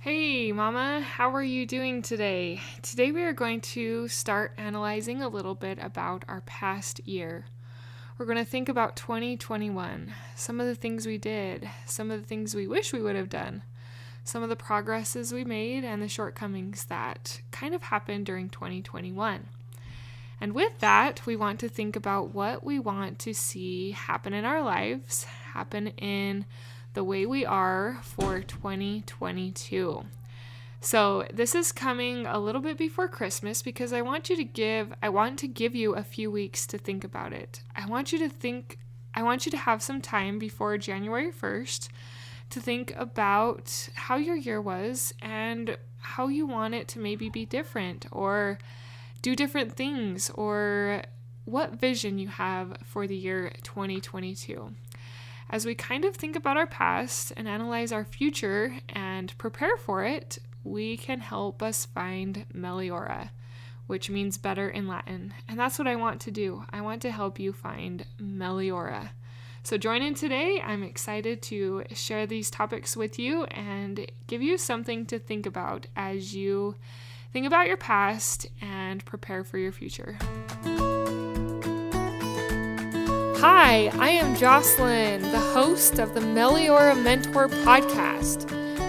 Hey, Mama, how are you doing today? Today we are going to start analyzing a little bit about our past year. We're going to think about 2021, some of the things we did, some of the things we wish we would have done, some of the progresses we made, and the shortcomings that kind of happened during 2021. And with that, we want to think about what we want to see happen in our lives, happen in the way we are for 2022. So this is coming a little bit before Christmas because I want to give you a few weeks to think about it. I want you to have some time before January 1st to think about how your year was and how you want it to maybe be different or do different things, or what vision you have for the year 2022. As we kind of think about our past and analyze our future and prepare for it, we can help us find Meliora, which means better in Latin. And that's what I want to do. I want to help you find Meliora. So join in today. I'm excited to share these topics with you and give you something to think about as you think about your past and prepare for your future. Hi, I am Jocelyn, the host of the Meliora Mentor podcast.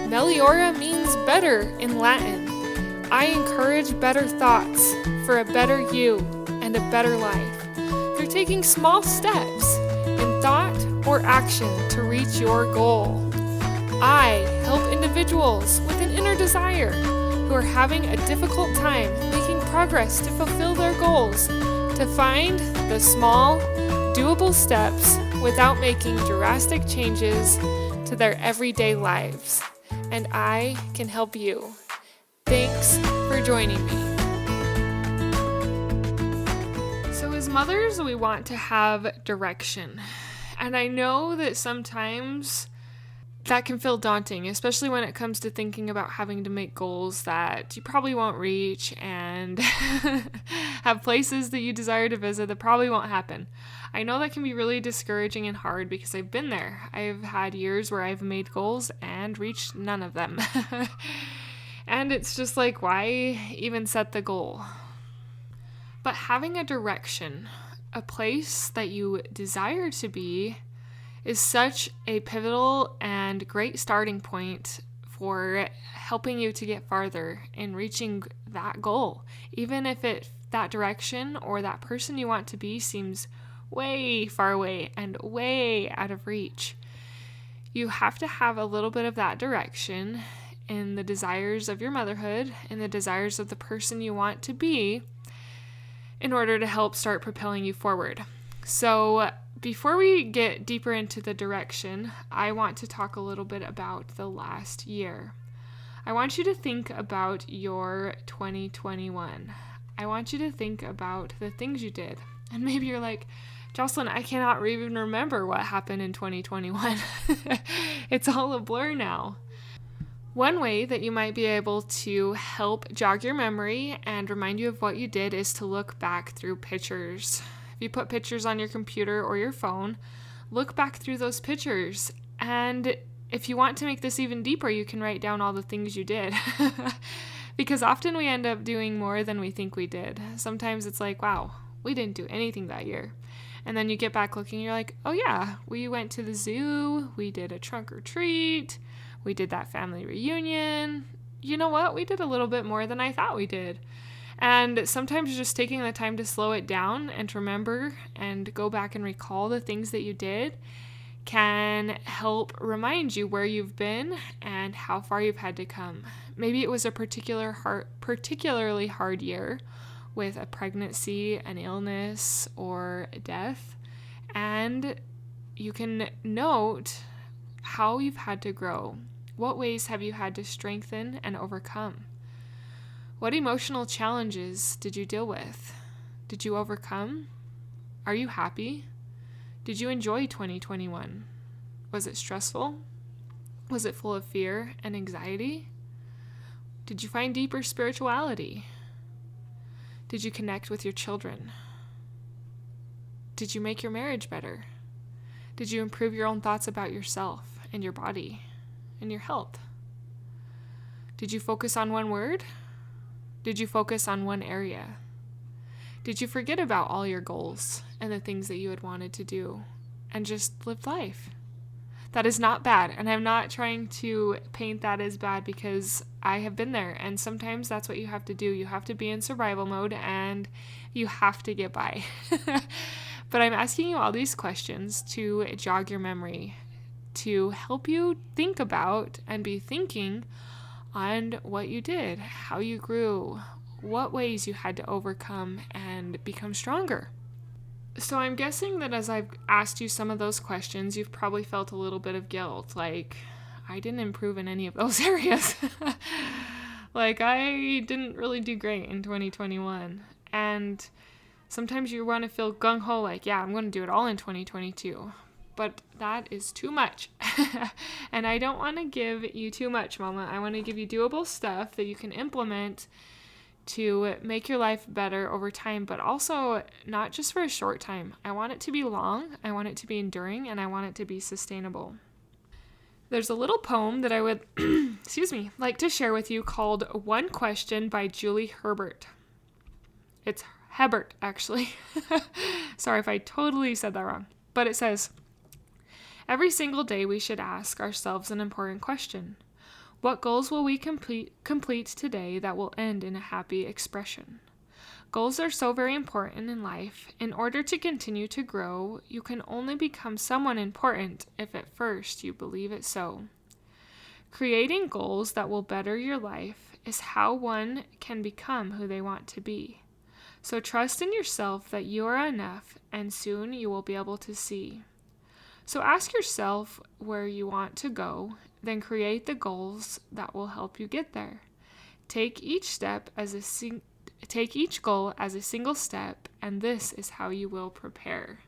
Meliora means better in Latin. I encourage better thoughts for a better you and a better life through taking small steps in thought or action to reach your goal. I help individuals with an inner desire who are having a difficult time making progress to fulfill their goals, to find the small, doable steps without making drastic changes to their everyday lives. And I can help you. Thanks for joining me. So as mothers, we want to have direction. And I know that sometimes that can feel daunting, especially when it comes to thinking about having to make goals that you probably won't reach and have places that you desire to visit that probably won't happen. I know that can be really discouraging and hard because I've been there. I've had years where I've made goals and reached none of them. And it's just like, why even set the goal? But having a direction, a place that you desire to be, is such a pivotal and great starting point for helping you to get farther in reaching that goal. Even if that direction or that person you want to be seems way far away and way out of reach, you have to have a little bit of that direction in the desires of your motherhood and the desires of the person you want to be in order to help start propelling you forward. So before we get deeper into the direction, I want to talk a little bit about the last year. I want you to think about your 2021. I want you to think about the things you did. And maybe you're like, Jocelyn, I cannot even remember what happened in 2021. It's all a blur now. One way that you might be able to help jog your memory and remind you of what you did is to look back through pictures. If you put pictures on your computer or your phone, look back through those pictures. And if you want to make this even deeper, you can write down all the things you did. Because often we end up doing more than we think we did. Sometimes it's like, wow, we didn't do anything that year. And then you get back looking, you're like, oh yeah, we went to the zoo, we did a trunk or treat, we did that family reunion. You know what? We did a little bit more than I thought we did. And sometimes just taking the time to slow it down and to remember and go back and recall the things that you did can help remind you where you've been and how far you've had to come. Maybe it was a particularly hard year with a pregnancy, an illness, or death. And you can note how you've had to grow. What ways have you had to strengthen and overcome? What emotional challenges did you deal with? Did you overcome? Are you happy? Did you enjoy 2021? Was it stressful? Was it full of fear and anxiety? Did you find deeper spirituality? Did you connect with your children? Did you make your marriage better? Did you improve your own thoughts about yourself and your body and your health? Did you focus on one word? Did you focus on one area? Did you forget about all your goals and the things that you had wanted to do and just live life? That is not bad, and I'm not trying to paint that as bad because I have been there, and sometimes that's what you have to do. You have to be in survival mode, and you have to get by. But I'm asking you all these questions to jog your memory, to help you think about and be thinking on what you did, how you grew, what ways you had to overcome and become stronger. So I'm guessing that as I've asked you some of those questions, you've probably felt a little bit of guilt, like, I didn't improve in any of those areas. Like, I didn't really do great in 2021. And sometimes you want to feel gung-ho, like, yeah, I'm going to do it all in 2022. But that is too much. And I don't want to give you too much, Mama. I want to give you doable stuff that you can implement to make your life better over time, but also not just for a short time. I want it to be long, I want it to be enduring, and I want it to be sustainable. There's a little poem that I would, like to share with you called One Question by Julie Herbert. It's Hebert, actually. Sorry if I totally said that wrong. But it says, every single day we should ask ourselves an important question. What goals will we complete today that will end in a happy expression? Goals are so very important in life. In order to continue to grow, you can only become someone important if at first you believe it so. Creating goals that will better your life is how one can become who they want to be. So trust in yourself that you are enough, and soon you will be able to see. So ask yourself where you want to go, then create the goals that will help you get there. Take each goal as a single step, and this is how you will prepare.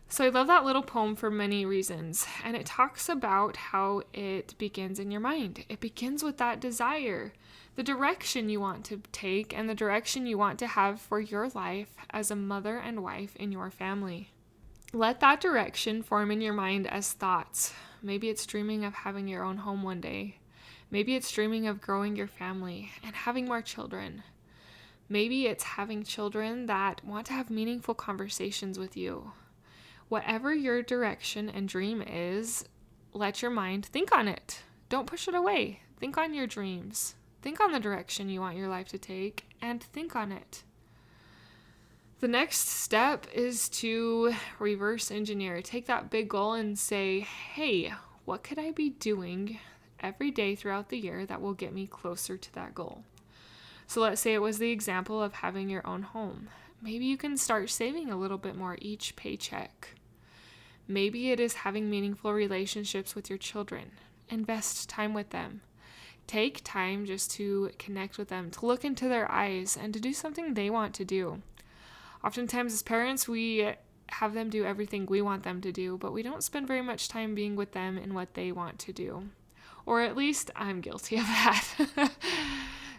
So I love that little poem for many reasons, and it talks about how it begins in your mind. It begins with that desire, the direction you want to take, and the direction you want to have for your life as a mother and wife in your family. Let that direction form in your mind as thoughts. Maybe it's dreaming of having your own home one day. Maybe it's dreaming of growing your family and having more children. Maybe it's having children that want to have meaningful conversations with you. Whatever your direction and dream is, let your mind think on it. Don't push it away. Think on your dreams. Think on the direction you want your life to take, and think on it. The next step is to reverse engineer. Take that big goal and say, hey, what could I be doing every day throughout the year that will get me closer to that goal? So let's say it was the example of having your own home. Maybe you can start saving a little bit more each paycheck. Maybe it is having meaningful relationships with your children. Invest time with them. Take time just to connect with them, to look into their eyes, and to do something they want to do. Oftentimes as parents, we have them do everything we want them to do, but we don't spend very much time being with them in what they want to do. Or at least I'm guilty of that.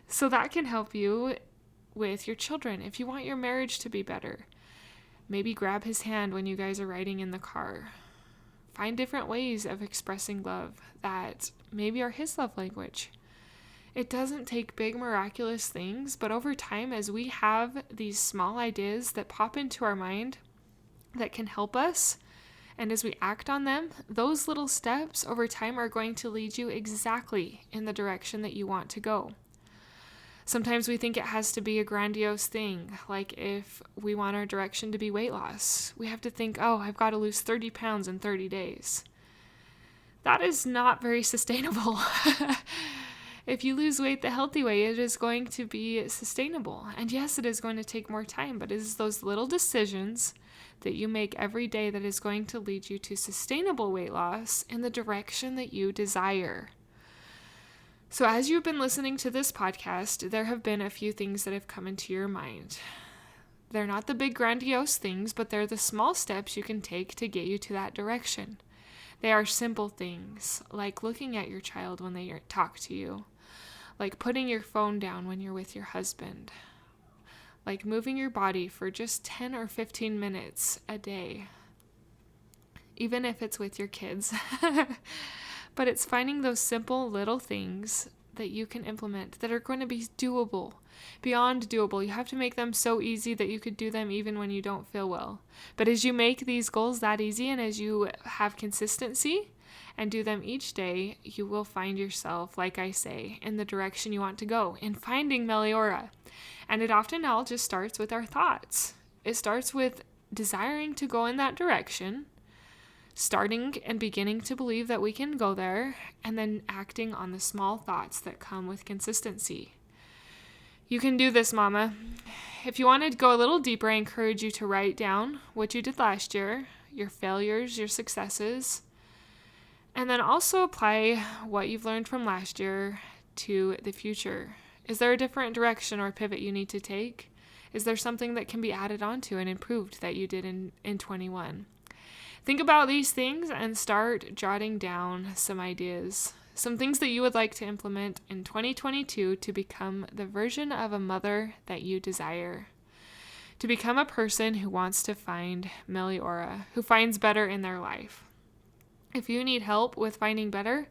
So that can help you with your children. If you want your marriage to be better, maybe grab his hand when you guys are riding in the car. Find different ways of expressing love that maybe are his love language. It doesn't take big miraculous things, but over time, as we have these small ideas that pop into our mind that can help us, and as we act on them, those little steps over time are going to lead you exactly in the direction that you want to go. Sometimes we think it has to be a grandiose thing, like if we want our direction to be weight loss, we have to think, oh, I've got to lose 30 pounds in 30 days. That is not very sustainable. If you lose weight the healthy way, it is going to be sustainable. And yes, it is going to take more time, but it is those little decisions that you make every day that is going to lead you to sustainable weight loss in the direction that you desire. So as you've been listening to this podcast, there have been a few things that have come into your mind. They're not the big grandiose things, but they're the small steps you can take to get you to that direction. They are simple things, like looking at your child when they talk to you, like putting your phone down when you're with your husband, like moving your body for just 10 or 15 minutes a day, even if it's with your kids. But it's finding those simple little things that you can implement that are going to be doable, beyond doable. You have to make them so easy that you could do them even when you don't feel well. But as you make these goals that easy and as you have consistency and do them each day, you will find yourself, like I say, in the direction you want to go, in finding Meliora. And it often all just starts with our thoughts. It starts with desiring to go in that direction, starting and beginning to believe that we can go there, and then acting on the small thoughts that come with consistency. You can do this, Mama. If you want to go a little deeper, I encourage you to write down what you did last year, your failures, your successes, and then also apply what you've learned from last year to the future. Is there a different direction or pivot you need to take? Is there something that can be added onto and improved that you did in 21? Think about these things and start jotting down some ideas, some things that you would like to implement in 2022 to become the version of a mother that you desire. To become a person who wants to find Meliora, who finds better in their life. If you need help with finding better,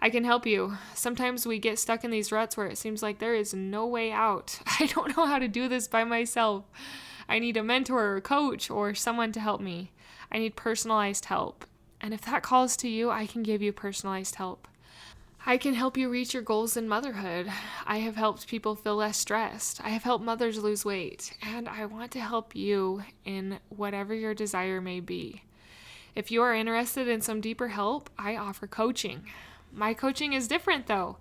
I can help you. Sometimes we get stuck in these ruts where it seems like there is no way out. I don't know how to do this by myself. I need a mentor or a coach or someone to help me. I need personalized help. And if that calls to you, I can give you personalized help. I can help you reach your goals in motherhood. I have helped people feel less stressed. I have helped mothers lose weight. And I want to help you in whatever your desire may be. If you are interested in some deeper help, I offer coaching. My coaching is different though.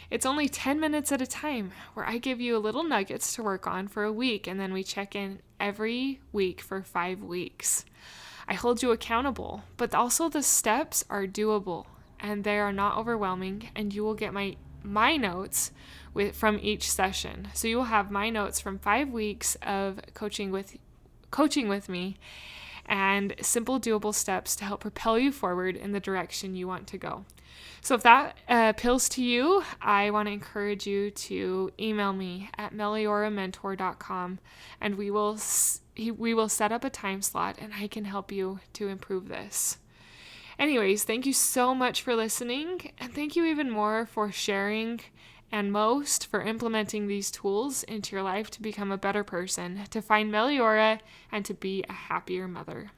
It's only 10 minutes at a time where I give you little nuggets to work on for a week, and then we check in every week for 5 weeks. I hold you accountable, but also the steps are doable and they are not overwhelming, and you will get my notes from each session. So you will have my notes from 5 weeks of coaching with me and simple doable steps to help propel you forward in the direction you want to go. So if that appeals to you, I want to encourage you to email me at melioramentor.com, and we will set up a time slot and I can help you to improve this. Anyways, thank you so much for listening, and thank you even more for sharing, and most for implementing these tools into your life to become a better person, to find Meliora, and to be a happier mother.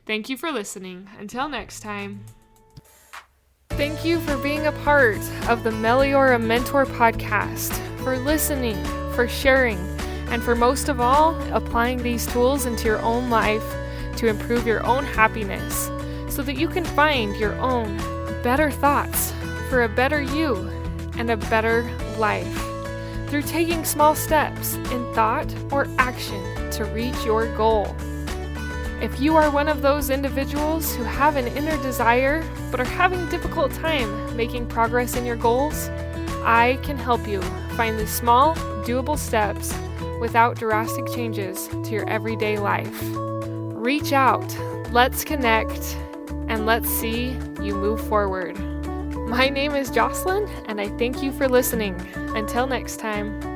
Thank you for listening. Until next time. Thank you for being a part of the Meliora Mentor podcast, for listening, for sharing, and for most of all, applying these tools into your own life to improve your own happiness so that you can find your own better thoughts for a better you and a better life through taking small steps in thought or action to reach your goal. If you are one of those individuals who have an inner desire but are having a difficult time making progress in your goals, I can help you find the small, doable steps without drastic changes to your everyday life. Reach out, let's connect, and let's see you move forward. My name is Jocelyn, and I thank you for listening. Until next time.